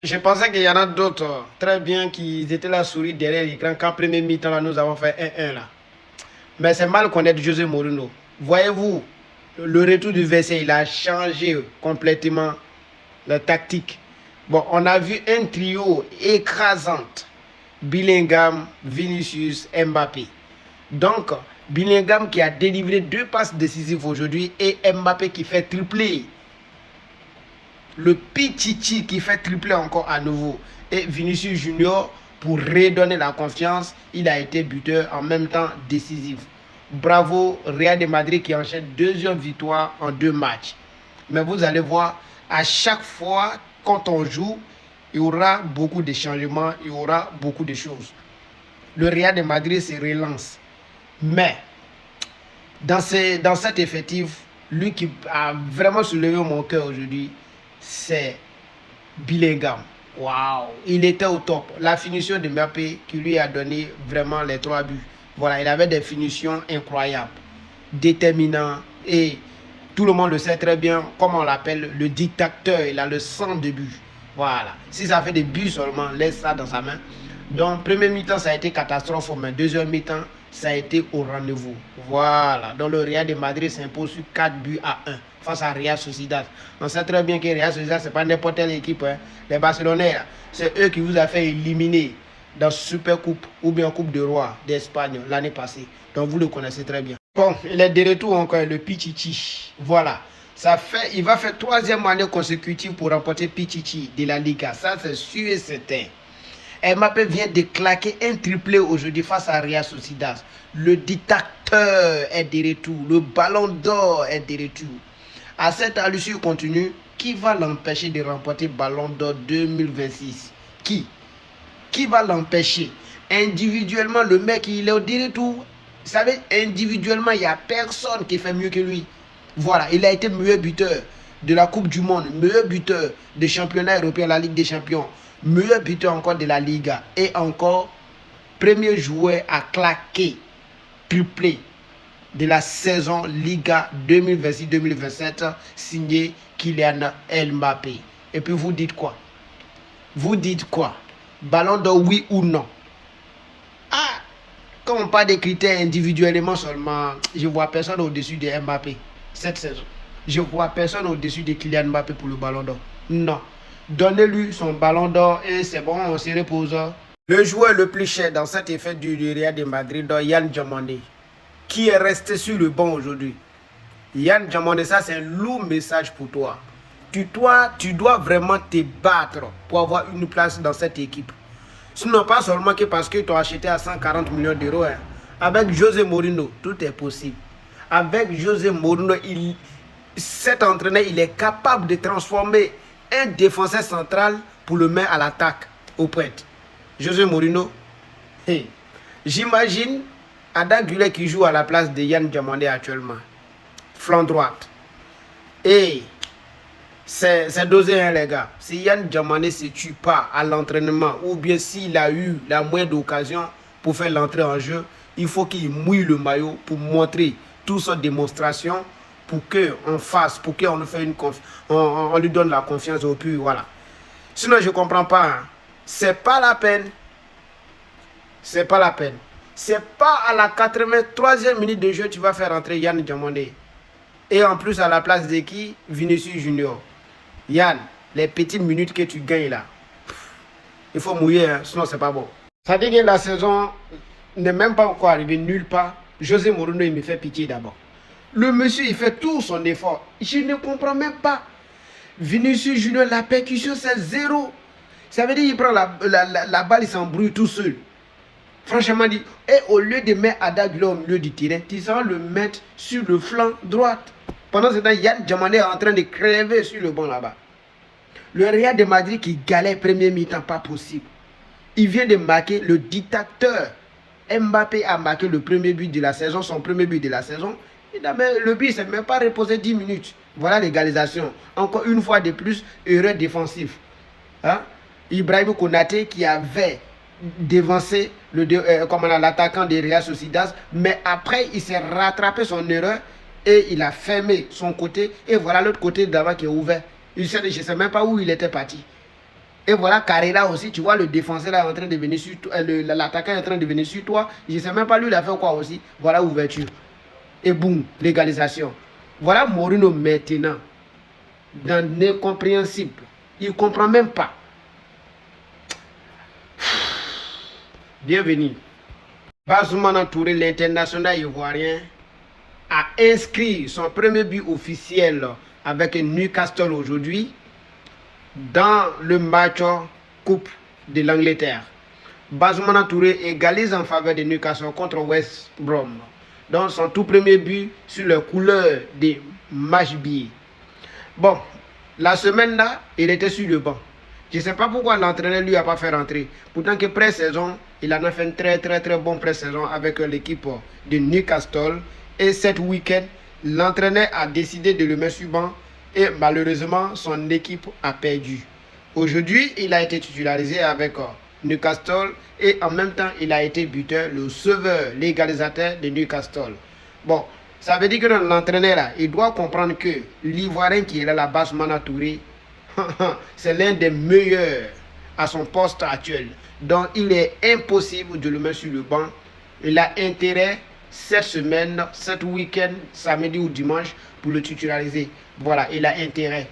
Je pensais qu'il y en a d'autres, très bien, qui étaient là, souris derrière l'écran quand premier mi-temps, là, nous avons fait 1-1 là. Mais c'est mal connaître José Mourinho. Voyez-vous, le retour du Versailles, il a changé complètement la tactique. Bon, on a vu un trio écrasant. Bellingham, Vinicius, Mbappé. Donc, Bellingham qui a délivré 2 passes décisives aujourd'hui et Mbappé qui fait tripler. Le Pichichi qui fait tripler encore à nouveau. Et Vinicius Junior pour redonner la confiance. Il a été buteur en même temps décisif. Bravo Real de Madrid qui enchaîne 2e victoire en 2 matchs. Mais vous allez voir, à chaque fois quand on joue, il y aura beaucoup de changements, il y aura beaucoup de choses. Le Real de Madrid se relance. Mais dans cet effectif, lui qui a vraiment soulevé mon cœur aujourd'hui, c'est Bellingham. Waouh, il était au top. La finition de Mbappé qui lui a donné vraiment les 3 buts. Voilà, il avait des finitions incroyables, déterminantes. Et tout le monde le sait très bien, comme on l'appelle, le dictateur. Il a le sang de but. Voilà, si ça fait des buts seulement, laisse ça dans sa main. Donc, premier mi-temps, ça a été catastrophe, mais 2e mi-temps, ça a été au rendez-vous. Voilà, donc le Real de Madrid s'impose sur 4 buts à 1 face à Real Sociedad. On sait très bien que Real Sociedad, ce n'est pas n'importe quelle équipe. Hein. Les Barcelonais, c'est eux qui vous ont fait éliminer dans Super Coupe ou bien Coupe de Roi d'Espagne l'année passée. Donc vous le connaissez très bien. Bon, il est de retour encore, le Pichichi. Voilà. Il va faire 3e année consécutive pour remporter Pichichi de la Liga. Ça, c'est sûr et certain. Mbappé vient de claquer un triplé aujourd'hui face à Real Sociedad. Le dictateur est de retour. Le ballon d'or est de retour. À cette allure continue, qui va l'empêcher de remporter Ballon d'or 2026? Qui va l'empêcher? Individuellement, le mec, il est au retour. Vous savez, individuellement, il n'y a personne qui fait mieux que lui. Voilà, il a été meilleur buteur de la Coupe du Monde, meilleur buteur des championnats européens, la Ligue des Champions, meilleur buteur encore de la Liga. Et encore, premier joueur à claquer, triplé de la saison Liga 2026-2027, signé Kylian Mbappé. Et puis vous dites quoi? Vous dites quoi? Ballon d'or, oui ou non? Ah, comme on parle des critères individuellement seulement, je ne vois personne au-dessus de Mbappé cette saison. Je ne vois personne au-dessus de Kylian Mbappé pour le ballon d'or. Non. Donnez-lui son ballon d'or et c'est bon, on se repose. Le joueur le plus cher dans cet effet du Real de Madrid, Yann Diomandé, qui est resté sur le banc aujourd'hui. Yann Diomandé, ça c'est un lourd message pour toi. Tu dois vraiment te battre pour avoir une place dans cette équipe. Sinon, pas seulement que parce que tu as acheté à 140 millions d'euros. Hein. Avec José Mourinho, tout est possible. Avec José Mourinho, cet entraîneur, il est capable de transformer un défenseur central pour le mettre à l'attaque au prêtre. José Mourinho, hey, j'imagine Ada Güler qui joue à la place de Yann Diomandé actuellement. Flanc droite. Et c'est dosé, hein, les gars. Si Yann Diomandé ne se tue pas à l'entraînement, ou bien s'il a eu la moindre d'occasion pour faire l'entrée en jeu, il faut qu'il mouille le maillot pour montrer toute sa démonstration, pour qu'on fasse, pour qu'on lui, on lui donne la confiance au plus. Voilà. Sinon, je ne comprends pas. Hein. C'est pas la peine. C'est pas la peine. C'est pas à la 83e minute de jeu tu vas faire entrer Yann Diomandé. Et en plus, à la place de qui? Vinicius Junior. Yann, les petites minutes que tu gagnes là, il faut mouiller, hein, sinon c'est pas bon. Ça dit que la saison n'est même pas encore arrivée nulle part. José Mourinho, il me fait pitié d'abord. Le monsieur, il fait tout son effort. Je ne comprends même pas. Vinicius Junior, la percussion, c'est 0. Ça veut dire qu'il prend la balle, il s'embrouille tout seul. Franchement dit, et au lieu de mettre Ada Güler au milieu du terrain, tu vas le mettre sur le flanc droit. Pendant ce temps, Yann Diomandé est en train de crever sur le banc là-bas. Le Real de Madrid qui galère premier mi-temps, pas possible. Il vient de marquer le dictateur. Mbappé a marqué le premier but de la saison, son premier but de la saison. Le but, il ne s'est même pas reposé 10 minutes. Voilà l'égalisation. Encore une fois de plus, erreur défensive. Hein? Ibrahim Konaté qui avait dévancé l'attaquant de Real Sociedad, mais après il s'est rattrapé son erreur et il a fermé son côté et voilà l'autre côté d'avant qui est ouvert. Je ne sais même pas où il était parti. Et voilà, Carrera aussi, tu vois, le défenseur là est en train de venir sur toi, l'attaquant est en train de venir sur toi. Je ne sais même pas lui, il a fait quoi aussi. Voilà, ouverture. Et boum, légalisation. Voilà Mourinho maintenant, dans l'incompréhensible. Il ne comprend même pas. Bienvenue. Bazoumana Touré, l'international ivoirien, a inscrit son premier but officiel avec Newcastle aujourd'hui dans le match Coupe de l'Angleterre. Bazoumana Touré égalise en faveur de Newcastle contre West Brom. Donc son tout premier but sur les couleurs des matchs billets. Bon, la semaine là, il était sur le banc. Je ne sais pas pourquoi l'entraîneur lui a pas fait rentrer. Pourtant que pré-saison, il en a fait une très bonne pré-saison avec l'équipe de Newcastle. Et cet week-end, l'entraîneur a décidé de le mettre sur le banc. Et malheureusement, son équipe a perdu. Aujourd'hui, il a été titularisé avec Newcastle. Et en même temps, il a été buteur, le sauveur, l'égalisateur de Newcastle. Bon, ça veut dire que l'entraîneur là, il doit comprendre que l'Ivoirien qui est là, la Bazoumana Touré, c'est l'un des meilleurs à son poste actuel. Donc, il est impossible de le mettre sur le banc. Il a intérêt cette semaine, cet week-end, samedi ou dimanche, pour le titulariser. Voilà, il a intérêt.